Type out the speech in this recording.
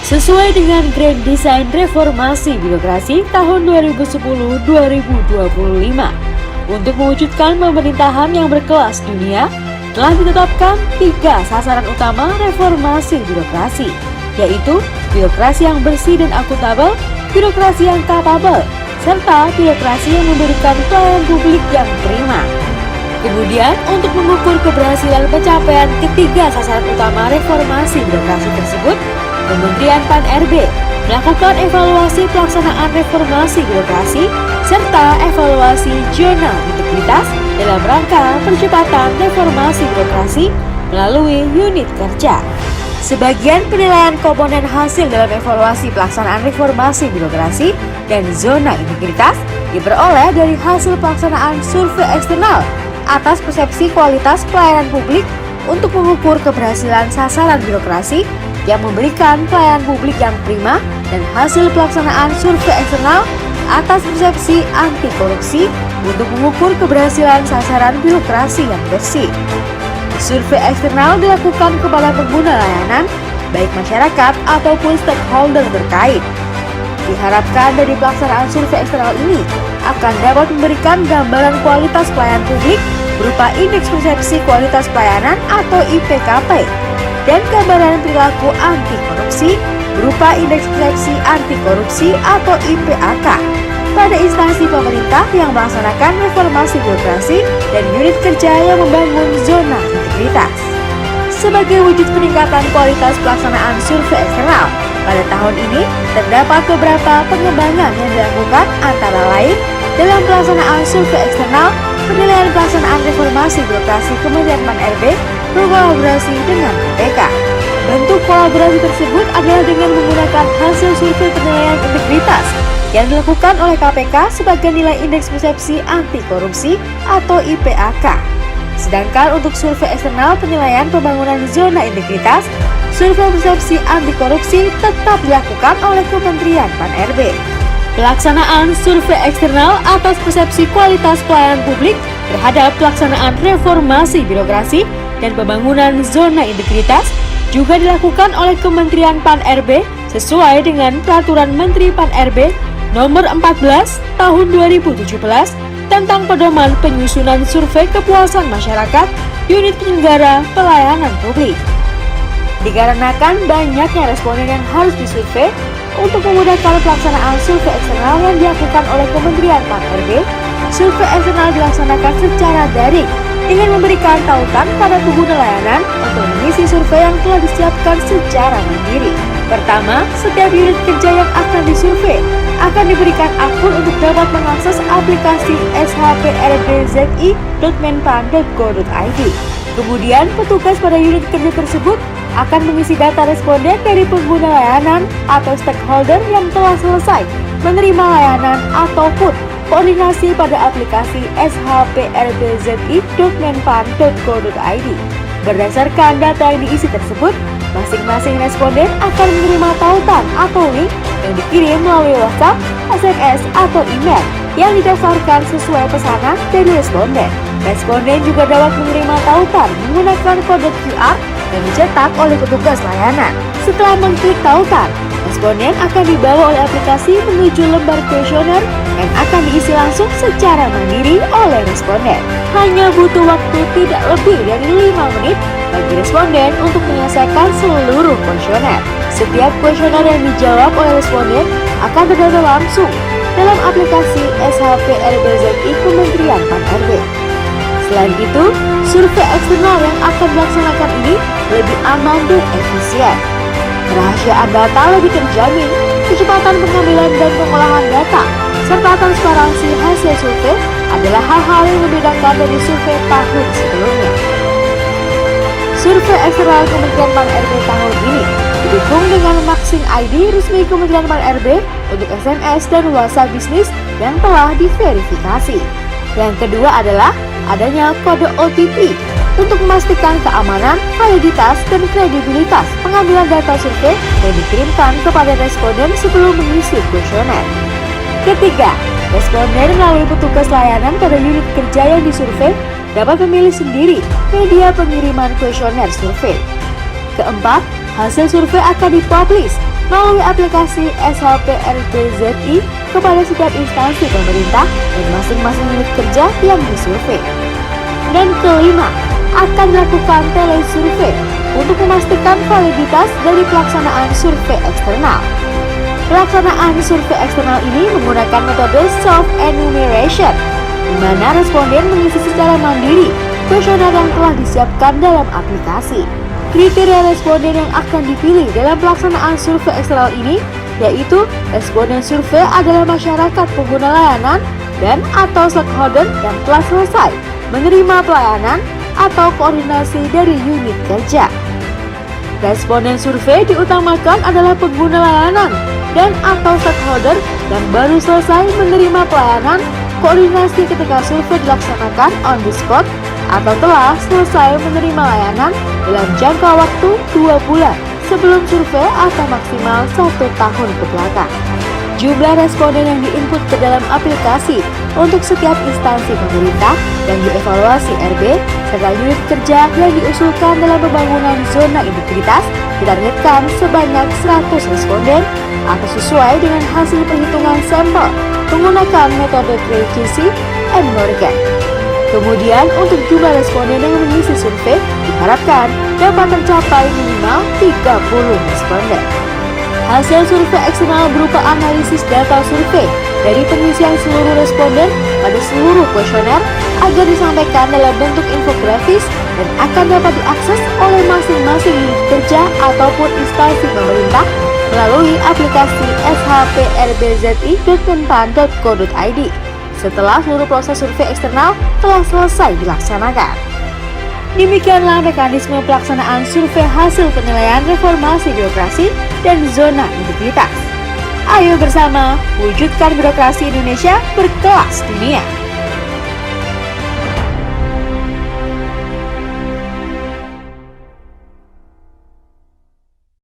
Sesuai dengan Grand Design Reformasi Birokrasi tahun 2010-2025, untuk mewujudkan pemerintahan yang berkelas dunia, telah ditetapkan 3 sasaran utama reformasi birokrasi, yaitu birokrasi yang bersih dan akuntabel, birokrasi yang kapabel, serta birokrasi yang memberikan pelayanan publik yang prima. Kemudian, untuk mengukur keberhasilan pencapaian ketiga sasaran utama reformasi birokrasi tersebut, Kementerian Pan-RB melakukan evaluasi pelaksanaan reformasi birokrasi serta evaluasi zona integritas dalam rangka percepatan reformasi birokrasi melalui unit kerja. Sebagian penilaian komponen hasil dalam evaluasi pelaksanaan reformasi birokrasi dan zona integritas diperoleh dari hasil pelaksanaan survei eksternal atas persepsi kualitas pelayanan publik untuk mengukur keberhasilan sasaran birokrasi yang memberikan pelayanan publik yang prima, dan hasil pelaksanaan survei eksternal atas persepsi anti korupsi untuk mengukur keberhasilan sasaran birokrasi yang bersih. Survei eksternal dilakukan kepada pengguna layanan, baik masyarakat ataupun stakeholder terkait. Diharapkan dari pelaksanaan survei eksternal ini akan dapat memberikan gambaran kualitas pelayanan publik berupa indeks persepsi kualitas pelayanan atau IPKP, dan gambaran perilaku anti korupsi berupa indeks persepsi anti korupsi atau IPAK pada instansi pemerintah yang melaksanakan reformasi birokrasi dan unit kerja yang membangun zona integritas. Sebagai wujud peningkatan kualitas pelaksanaan survei eksternal, pada tahun ini terdapat beberapa pengembangan yang dilakukan, antara lain dalam pelaksanaan survei eksternal, penilaian pelaksanaan reformasi birokrasi Kementerian Pan-RB berkolaborasi dengan KPK. Bentuk kolaborasi tersebut adalah dengan menggunakan hasil survei penilaian integritas yang dilakukan oleh KPK sebagai nilai indeks persepsi anti korupsi atau IPAK. Sedangkan untuk survei eksternal penilaian pembangunan zona integritas, survei persepsi anti korupsi tetap dilakukan oleh Kementerian Pan-RB. Pelaksanaan survei eksternal atas persepsi kualitas pelayanan publik terhadap pelaksanaan reformasi birokrasi dan pembangunan zona integritas juga dilakukan oleh Kementerian Pan-RB sesuai dengan Peraturan Menteri Pan-RB Nomor 14 Tahun 2017 tentang pedoman penyusunan survei kepuasan masyarakat unit penyelenggara pelayanan publik. Dikarenakan banyaknya responden yang harus disurvei, untuk memudahkan pelaksanaan survei eksternal yang dilakukan oleh Kementerian Pan-RB, survei eksternal dilaksanakan secara daring dengan memberikan tautan pada pengguna layanan untuk mengisi survei yang telah disiapkan secara mandiri. Pertama, setiap unit kerja yang akan disurvei akan diberikan akun untuk dapat mengakses aplikasi shprbzi.menpan.go.id. Kemudian, petugas pada unit kerja tersebut akan mengisi data responden dari pengguna layanan atau stakeholder yang telah selesai menerima layanan ataupun koordinasi pada aplikasi shprbzi.menpan.go.id. Berdasarkan data yang diisi tersebut, masing-masing responden akan menerima tautan atau link yang dikirim melalui WhatsApp, SMS, atau email yang didaftarkan sesuai pesanan dari responden. Responden juga dapat menerima tautan menggunakan kode QR yang dicetak oleh petugas layanan. Setelah mengklik tautan, responden akan dibawa oleh aplikasi menuju lembar kuesioner yang akan diisi langsung secara mandiri oleh responden. Hanya butuh waktu tidak lebih dari 5 menit bagi responden untuk menyelesaikan seluruh kuesioner. Setiap kuesioner yang dijawab oleh responden akan terdata langsung dalam aplikasi shprbzi Kementerian Pan-RB. Selain itu, survei eksternal yang akan dilaksanakan ini lebih aman dan efisien. Kerahasiaan data lebih terjamin, kecepatan pengambilan dan pengolahan data, serta transparansi hasil survei adalah hal-hal yang membedakan dari survei tahun sebelumnya. Survei eksternal Kementerian Pan-RB tahun ini didukung dengan Maxing ID resmi Kementerian Pan-RB untuk SMS dan WhatsApp bisnis yang telah diverifikasi. Yang kedua adalah adanya kode OTP untuk memastikan keamanan, validitas, dan kredibilitas pengambilan data survei yang dikirimkan kepada responden sebelum mengisi kuesioner. Ketiga, responden melalui petugas layanan pada unit kerja yang disurvei dapat memilih sendiri media pengiriman kuesioner survei. Keempat, hasil survei akan dipublish melalui aplikasi SHPRBZI kepada setiap instansi pemerintah dan masing-masing unit kerja yang disurvei. Dan kelima, akan dilakukan telesurvei untuk memastikan validitas dari pelaksanaan survei eksternal. Pelaksanaan survei eksternal ini menggunakan metode self-enumeration, di mana responden mengisi secara mandiri kuesioner yang telah disiapkan dalam aplikasi. Kriteria responden yang akan dipilih dalam pelaksanaan survei eksternal ini yaitu responden survei adalah masyarakat pengguna layanan dan atau stakeholder yang telah selesai menerima pelayanan atau koordinasi dari unit kerja. Responden survei diutamakan adalah pengguna layanan dan atau stakeholder yang baru selesai menerima pelayanan koordinasi ketika survei dilaksanakan on the spot atau telah selesai menerima layanan dalam jangka waktu 2 bulan sebelum survei atau maksimal 1 tahun ke belakang. Jumlah responden yang diinput ke dalam aplikasi untuk setiap instansi pemerintah yang dievaluasi RB serta unit kerja yang diusulkan dalam pembangunan zona integritas ditargetkan sebanyak 100 responden atau sesuai dengan hasil perhitungan sampel menggunakan metode Krejcisi and Morgan. Kemudian untuk jumlah responden yang mengisi survei diharapkan dapat tercapai minimal 30 responden. Hasil survei eksternal berupa analisis data survei dari pengisian seluruh responden pada seluruh kuesioner agar disampaikan dalam bentuk infografis dan akan dapat diakses oleh masing-masing unit kerja ataupun instansi pemerintah melalui aplikasi shprbzi.menpan.co.id setelah seluruh proses survei eksternal telah selesai dilaksanakan. Demikianlah mekanisme pelaksanaan survei hasil penilaian reformasi birokrasi dan zona integritas. Ayo bersama wujudkan birokrasi Indonesia berkelas dunia.